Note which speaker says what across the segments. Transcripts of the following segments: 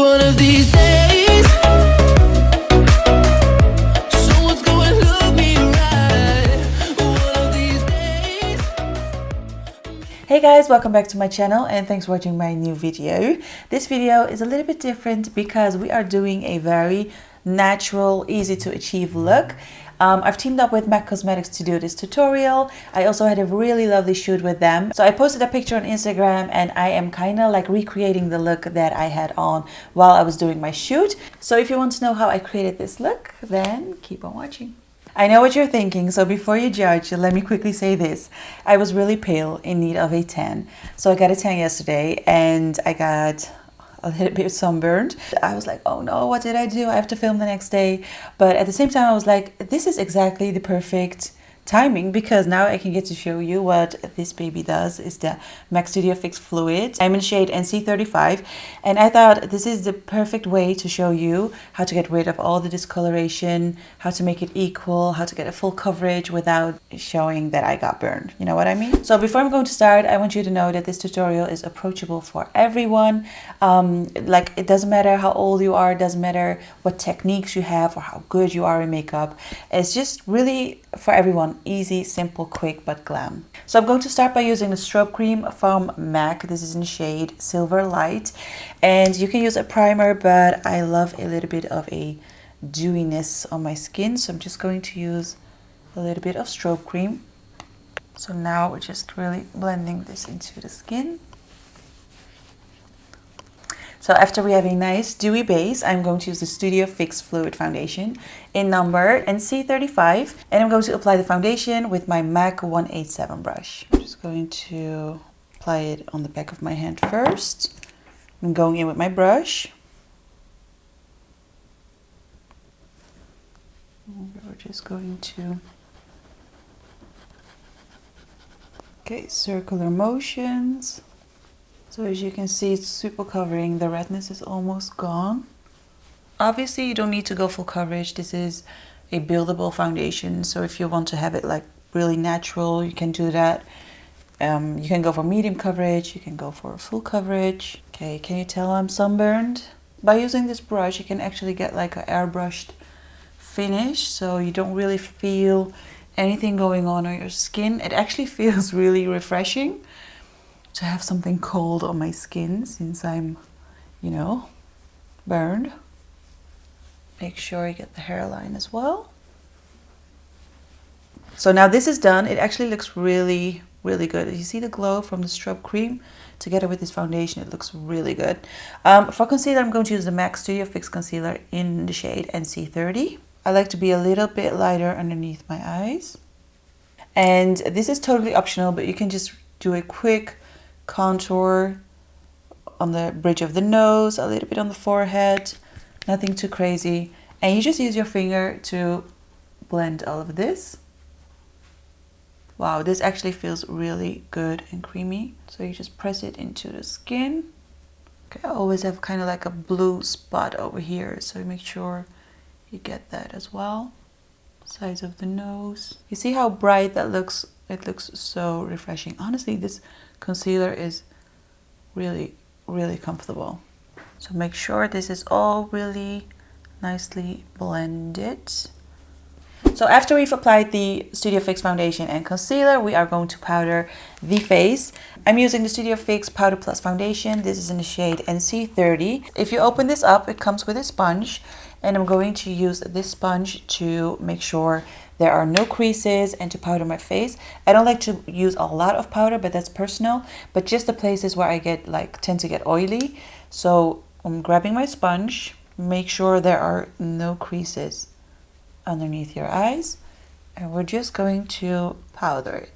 Speaker 1: one of these days, someone's gonna love me right. One of these days.
Speaker 2: Hey guys, welcome back to my channel and thanks for watching my new video. This video is a little bit different because we are doing a very natural, easy to achieve look. I've teamed up with MAC Cosmetics to do this tutorial. I also had a really lovely shoot with them. So I posted a picture on Instagram and I am kind of like recreating the look that I had on while I was doing my shoot. So if you want to know how I created this look, then keep on watching. I know what you're thinking, so before you judge, let me quickly say this. I was really pale, in need of a tan. So I got a tan yesterday and I got a little bit sunburned. I was like, oh no, what did I do? I have to film the next day. But at the same time, I was like, this is exactly the perfect timing because now I can get to show you what this baby does. Is the MAC Studio Fix Fluid. I'm in shade NC35 and I thought this is the perfect way to show you how to get rid of all the discoloration, how to make it equal, how to get a full coverage without showing that I got burned. You know what I mean? So before I'm going to start, I want you to know that this tutorial is approachable for everyone. Like it doesn't matter how old you are, it doesn't matter what techniques you have or how good you are in makeup. It's just really for everyone. Easy, simple, quick, but glam. So I'm going to start by using the strobe cream from MAC. This is in shade Silver Light. And you can use a primer, but I love a little bit of a dewiness on my skin. So I'm just going to use a little bit of strobe cream. So now we're just really blending this into the skin. So after we have a nice dewy base, I'm going to use the Studio Fix Fluid Foundation in number NC35. And I'm going to apply the foundation with my MAC 187 brush. I'm just going to apply it on the back of my hand first. I'm going in with my brush. We're just going to... Okay, circular motions. So as you can see, it's super covering. The redness is almost gone. Obviously, you don't need to go full coverage. This is a buildable foundation. So if you want to have it like really natural, you can do that. You can go for medium coverage. You can go for full coverage. Okay, can you tell I'm sunburned? By using this brush, you can actually get like an airbrushed finish. So you don't really feel anything going on your skin. It actually feels really refreshing to have something cold on my skin since I'm, you know, burned. Make sure you get the hairline as well. So now this is done. It actually looks really, really good. You see the glow from the strobe cream together with this foundation. It looks really good. For concealer, I'm going to use the MAC Studio Fix Concealer in the shade NC30. I like to be a little bit lighter underneath my eyes. And this is totally optional, but you can just do a quick contour on the bridge of the nose, a little bit on the forehead, nothing too crazy. And you just use your finger to blend all of this. Wow, this actually feels really good and creamy. So you just press it into the skin. Okay, I always have kind of like a blue spot over here, so make sure you get that as well. Sides of the nose. You see how bright that looks? It looks so refreshing. Honestly, this concealer is really, really comfortable. So make sure this is all really nicely blended. So after we've applied the Studio Fix foundation and concealer, we are going to powder the face. I'm using the Studio Fix Powder Plus foundation. This is in the shade NC30. If you open this up, it comes with a sponge. And I'm going to use this sponge to make sure there are no creases and to powder my face. I don't like to use a lot of powder, but that's personal. But just the places where I tend to get oily. So I'm grabbing my sponge. Make sure there are no creases underneath your eyes. And we're just going to powder it.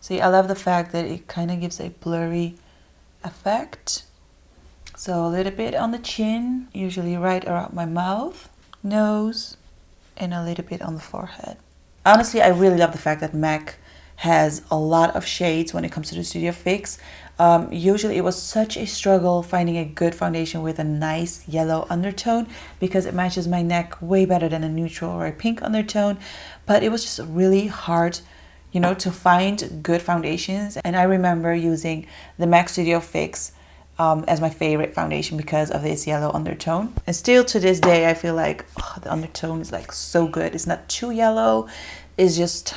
Speaker 2: See, I love the fact that it kind of gives a blurry effect. So a little bit on the chin, usually right around my mouth, nose, and a little bit on the forehead. Honestly, I really love the fact that MAC has a lot of shades when it comes to the Studio Fix. Usually it was such a struggle finding a good foundation with a nice yellow undertone because it matches my neck way better than a neutral or a pink undertone. But it was just really hard, to find good foundations. And I remember using the MAC Studio Fix as my favorite foundation because of this yellow undertone. And still to this day, I feel like the undertone is like so good. It's not too yellow. It's just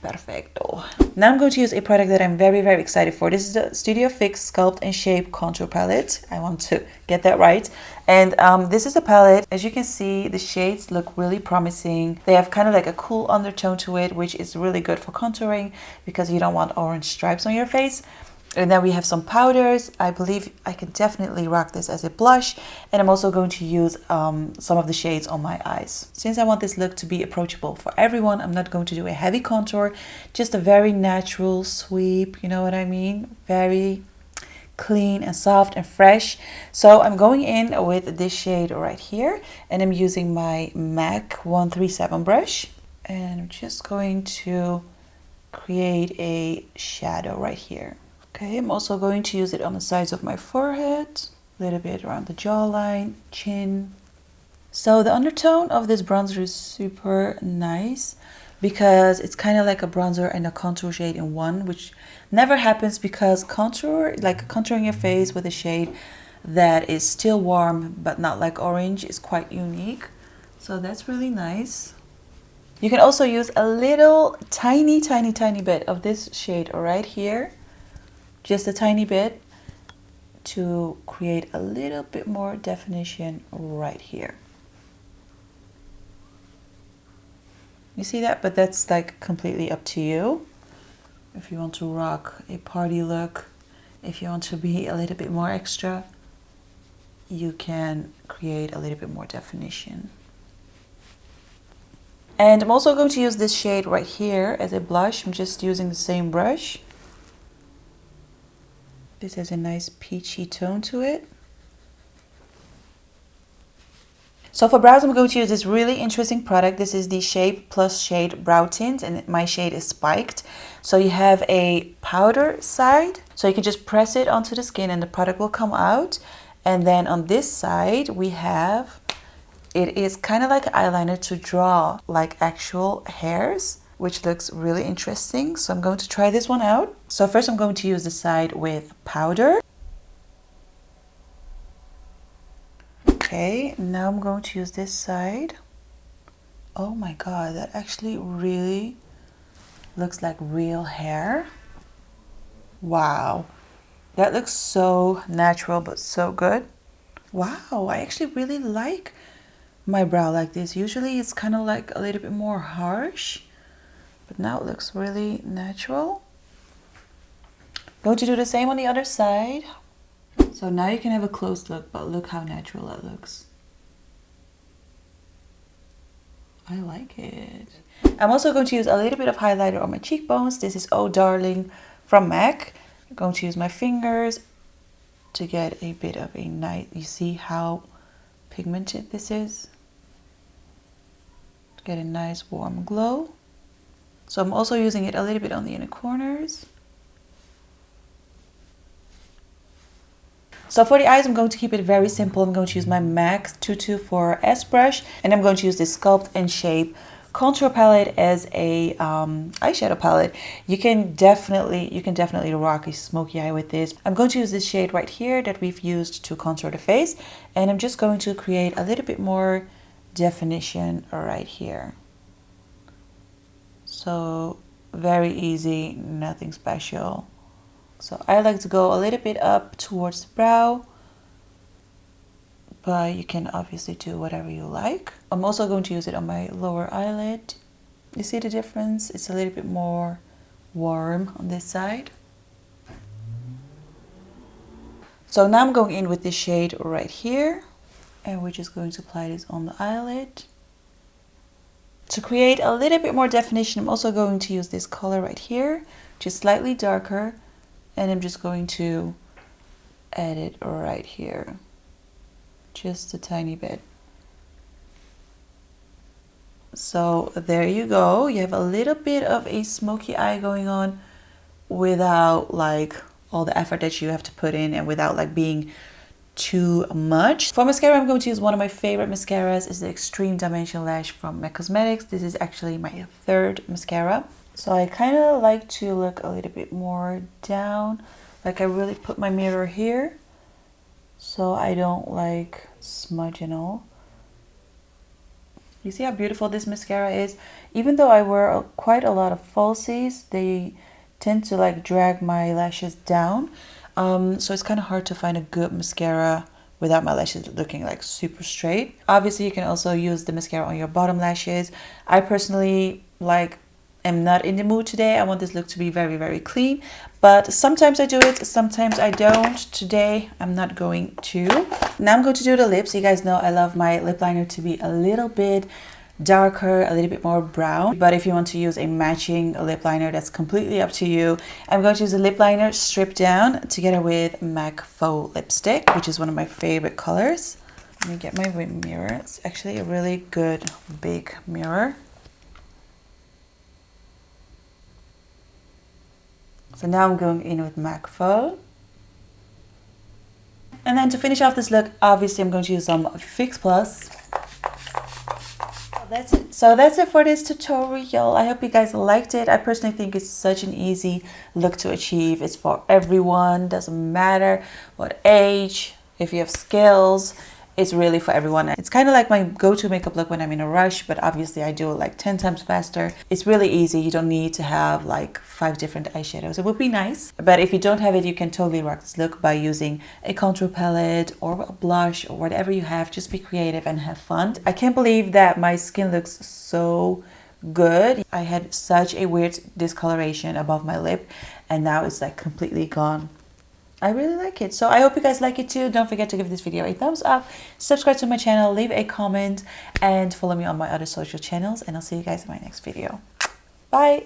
Speaker 2: perfecto. Now I'm going to use a product that I'm very, very excited for. This is the Studio Fix Sculpt and Shape Contour Palette. I want to get that right. And this is a palette. As you can see, the shades look really promising. They have kind of like a cool undertone to it, which is really good for contouring because you don't want orange stripes on your face. And then we have some powders. I believe I can definitely rock this as a blush. And I'm also going to use some of the shades on my eyes. Since I want this look to be approachable for everyone, I'm not going to do a heavy contour. Just a very natural sweep, you know what I mean? Very clean and soft and fresh. So I'm going in with this shade right here. And I'm using my MAC 137 brush. And I'm just going to create a shadow right here. Okay, I'm also going to use it on the sides of my forehead, a little bit around the jawline, chin. So the undertone of this bronzer is super nice because it's kind of like a bronzer and a contour shade in one, which never happens because contouring your face with a shade that is still warm but not like orange is quite unique. So that's really nice. You can also use a little tiny bit of this shade right here. Just a tiny bit to create a little bit more definition right here. You see that? But that's like completely up to you. If you want to rock a party look, if you want to be a little bit more extra, you can create a little bit more definition. And I'm also going to use this shade right here as a blush. I'm just using the same brush. This has a nice peachy tone to it. So for brows, I'm going to use this really interesting product. This is the Shape Plus Shade Brow Tint, and my shade is Spiked. So you have a powder side, so you can just press it onto the skin and the product will come out. And then on this side, we have, it is kind of like eyeliner to draw like actual hairs, which looks really interesting. So I'm going to try this one out. So first I'm going to use the side with powder. Okay, now I'm going to use this side. Oh my god, that actually really looks like real hair. Wow, that looks so natural but so good. Wow, I actually really like my brow like this. Usually it's kind of like a little bit more harsh, but now it looks really natural. Going to do the same on the other side. So now you can have a close look, but look how natural it looks. I like it. I'm also going to use a little bit of highlighter on my cheekbones. This is Oh Darling from MAC. I'm going to use my fingers to get a bit of a nice, you see how pigmented this is? To get a nice warm glow. So I'm also using it a little bit on the inner corners. So for the eyes, I'm going to keep it very simple. I'm going to use my MAC 224S brush, and I'm going to use this Sculpt and Shape contour palette as a eyeshadow palette. You can definitely rock a smoky eye with this. I'm going to use this shade right here that we've used to contour the face, and I'm just going to create a little bit more definition right here. So very easy, nothing special. So I like to go a little bit up towards the brow, but you can obviously do whatever you like. I'm also going to use it on my lower eyelid. You see the difference? It's a little bit more warm on this side. So now I'm going in with this shade right here, and we're just going to apply this on the eyelid. To create a little bit more definition, I'm also going to use this color right here, just slightly darker. And I'm just going to add it right here, just a tiny bit. So there you go. You have a little bit of a smoky eye going on without like all the effort that you have to put in and without like being too much. For mascara, I'm going to use one of my favorite mascaras. It's the Extreme Dimension Lash from MAC Cosmetics. This is actually my third mascara. So I kind of like to look a little bit more down, Like I really put my mirror here so I don't like smudge and all. You see how beautiful this mascara is? Even though I wear quite a lot of falsies, they tend to like drag my lashes down. So it's kind of hard to find a good mascara without my lashes looking like super straight. Obviously, you can also use the mascara on your bottom lashes. I personally am not in the mood today. I want this look to be very, very clean. But sometimes I do it, sometimes I don't. Today, I'm not going to. Now I'm going to do the lips. You guys know I love my lip liner to be a little bit darker, a little bit more brown. But if you want to use a matching lip liner, that's completely up to you. I'm going to use a lip liner stripped down together with MAC Faux lipstick, which is one of my favorite colors. Let me get my mirror. It's actually a really good big mirror. So now I'm going in with MAC Faux. And then to finish off this look, obviously I'm going to use some Fix Plus. That's it. So that's it for this tutorial. I hope you guys liked it. I personally think it's such an easy look to achieve. It's for everyone. Doesn't matter what age, if you have skills. It's really for everyone. It's kind of like my go-to makeup look when I'm in a rush, but obviously I do it like 10 times faster. It's really easy. You don't need to have like 5 different eyeshadows. It would be nice, but if you don't have it, you can totally rock this look by using a contour palette or a blush or whatever you have. Just be creative and have fun. I can't believe that my skin looks so good. I had such a weird discoloration above my lip and now it's like completely gone. I really like it. So I hope you guys like it too. Don't forget to give this video a thumbs up, subscribe to my channel, leave a comment, and follow me on my other social channels. And I'll see you guys in my next video. Bye!